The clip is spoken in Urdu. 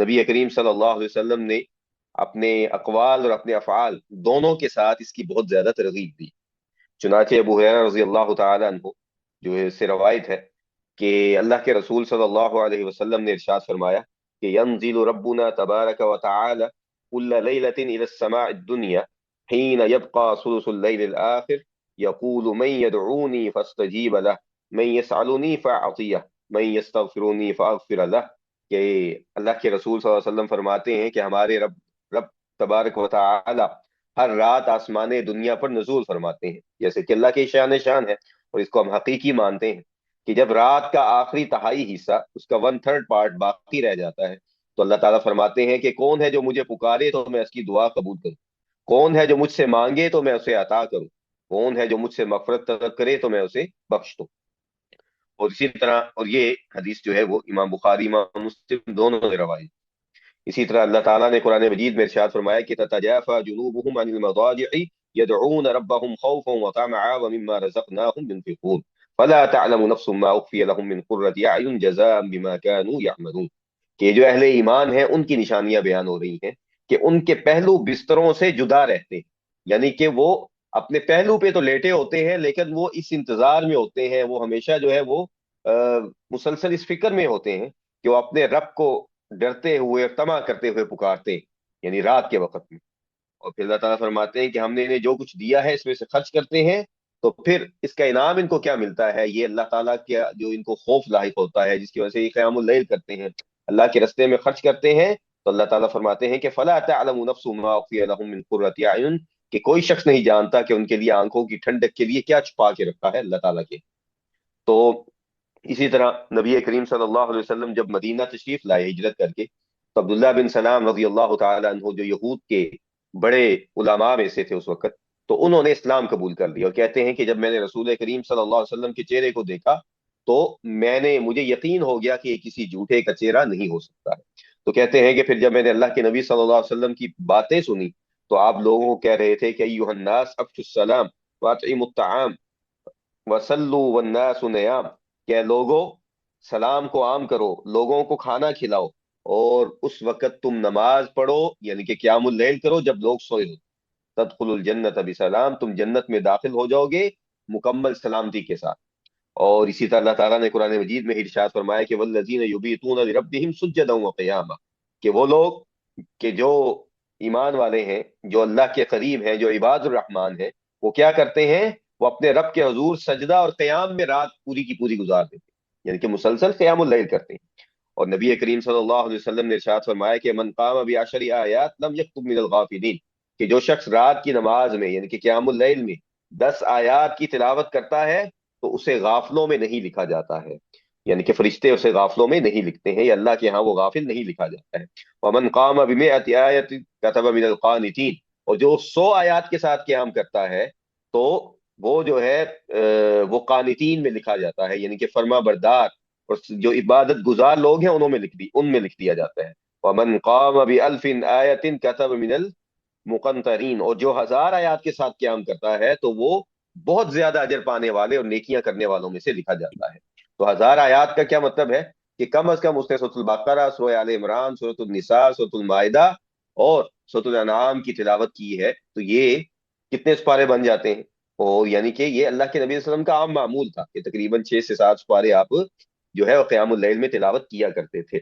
نبی کریم صلی اللہ علیہ وسلم نے اپنے اقوال اور اپنے افعال دونوں کے ساتھ اس کی بہت زیادہ ترغیب دی۔ چنانچہ ابو ہریرہ رضی اللہ تعالی عنہ جو ہے اس سے روایت ہے کہ اللہ کے رسول صلی اللہ علیہ وسلم نے ارشاد فرمایا کہ ینزل ربنا تبارک و تعالی كل ليلة إلى السماء الدنيا حين يبقى ثلث الليل الآخر يقول من يدعوني فاستجيب له من يسألني فأعطيه من يستغفرني فأغفر له، کہ اللہ کے رسول صلی اللہ علیہ وسلم فرماتے ہیں کہ ہمارے رب تبارک و تعالی ہر رات آسمان دنیا پر نزول فرماتے ہیں، جیسے کہ اللہ کی شان ہے، اور اس کو ہم حقیقی مانتے ہیں کہ جب رات کا آخری تہائی حصہ، اس کا 1/3 پارٹ باقی رہ جاتا ہے، تو اللہ تعالیٰ فرماتے ہیں کہ کون ہے جو مجھے پکارے تو میں اس کی دعا قبول کروں، کون ہے جو مجھ سے مانگے تو میں اسے عطا کروں، کون ہے جو مجھ سے مغفرت طلب کرے تو میں اسے بخش دوں۔ اور اسی طرح، اور یہ حدیث جو ہے وہ امام بخاری امام مسلم دونوں نے روایت۔ اسی طرح اللہ تعالیٰ نے قرآن مجید میں ارشاد فرمایا کہ تتجافى جنوبهم عن المضاجع يدعون ربهم خوفا وطمعا ومما رزقناهم ينفقون فلا تعلم نفس ما اخفي لهم من قرة اعين جزاء بما كانوا يعملون، کہ جو اہل ایمان ہیں ان کی نشانیاں بیان ہو رہی ہیں کہ ان کے پہلو بستروں سے جدا رہتے ہیں، یعنی کہ وہ اپنے پہلو پہ تو لیٹے ہوتے ہیں لیکن وہ اس انتظار میں ہوتے ہیں، وہ ہمیشہ جو ہے وہ مسلسل اس فکر میں ہوتے ہیں کہ وہ اپنے رب کو ڈرتے ہوئے اور طمع کرتے ہوئے پکارتے ہیں، یعنی رات کے وقت میں۔ اور پھر اللہ تعالیٰ فرماتے ہیں کہ ہم نے انہیں جو کچھ دیا ہے اس میں سے خرچ کرتے ہیں، تو پھر اس کا انعام ان کو کیا ملتا ہے، یہ اللہ تعالیٰ کے جو ان کو خوف لاحق ہوتا ہے جس کی وجہ سے یہ قیام اللیل کرتے ہیں، اللہ کے رستے میں خرچ کرتے ہیں، تو اللہ تعالیٰ فرماتے ہیں کہ فلا تعلم نفس ما اخفی لهم من قرۃ اعین، کہ کوئی شخص نہیں جانتا کہ ان کے لیے آنکھوں کی ٹھنڈک کے لیے کیا چھپا کے رکھا ہے اللہ تعالیٰ کے۔ تو اسی طرح نبی کریم صلی اللہ علیہ وسلم جب مدینہ تشریف لائے ہجرت کر کے، تو عبداللہ بن سلام رضی اللہ تعالی عنہ جو یہود کے بڑے علماء میں سے تھے اس وقت، تو انہوں نے اسلام قبول کر لیا، اور کہتے ہیں کہ جب میں نے رسول کریم صلی اللہ علیہ وسلم کے چہرے کو دیکھا تو مجھے یقین ہو گیا کہ یہ کسی جھوٹے کا چہرہ نہیں ہو سکتا ہے۔ تو کہتے ہیں کہ پھر جب میں نے اللہ کے نبی صلی اللہ علیہ وسلم کی باتیں سنی تو آپ لوگوں کو کہہ رہے تھے کہ ایھا الناس افشوا السلام واطعموا الطعام وصلوا والناس نیام، کہ لوگوں سلام کو عام کرو، لوگوں کو کھانا کھلاؤ، اور اس وقت تم نماز پڑھو یعنی کہ قیام اللیل کرو جب لوگ سوئے ہو، تدخل الجنت بسلام، تم جنت میں داخل ہو جاؤ گے مکمل سلامتی کے ساتھ۔ اور اسی طرح اللہ تعالیٰ نے قرآن مجید میں ارشاد فرمایا کہ والذین یبیتون لربہم سجدا وقیاما، کہ وہ لوگ کہ جو ایمان والے ہیں، جو اللہ کے قریب ہیں، جو عباد الرحمان ہیں، وہ کیا کرتے ہیں، وہ اپنے رب کے حضور سجدہ اور قیام میں رات پوری کی پوری گزار دیتے ہیں، یعنی کہ مسلسل قیام اللیل کرتے ہیں۔ اور نبی کریم صلی اللہ علیہ وسلم نے ارشاد فرمایا کہ من قام بعشر آیات لم یکتب من الغافلین، کہ جو شخص رات کی نماز میں یعنی کہ قیام اللیل میں 10 آیات کی تلاوت کرتا ہے تو اسے غافلوں میں نہیں لکھا جاتا ہے، یعنی کہ فرشتے اسے غافلوں میں نہیں لکھتے ہیں، یا اللہ کے ہاں وہ غافل نہیں لکھا جاتا ہے۔ ومن قام بمئۃ آیۃ کتب من القانتین، اور جو 100 آیات کے ساتھ قیام کرتا ہے تو وہ جو ہے وہ قانتین میں لکھا جاتا ہے، یعنی کہ فرما بردار اور جو عبادت گزار لوگ ہیں ان میں لکھ دیا جاتا ہے۔ ومن قام بألف آیۃ کتب من المقنطرین، اور جو 1000 آیات کے ساتھ قیام کرتا ہے تو وہ بہت زیادہ اجر پانے والے اور نیکیاں کرنے والوں میں سے لکھا جاتا ہے۔ تو 1000 آیات کا کیا مطلب ہے کہ کم از کم اس نے سورۃ البقرہ، سورۃ آل عمران، سورۃ النساء، سورۃ المائدہ اور سورۃ الانعام کی تلاوت کی ہے، تو یہ کتنے سپارے بن جاتے ہیں۔ اور یعنی کہ یہ اللہ کے نبی صلی اللہ علیہ وسلم کا عام معمول تھا کہ تقریباً 6 سے 7 سپارے آپ جو ہے وہ قیام اللیل میں تلاوت کیا کرتے تھے۔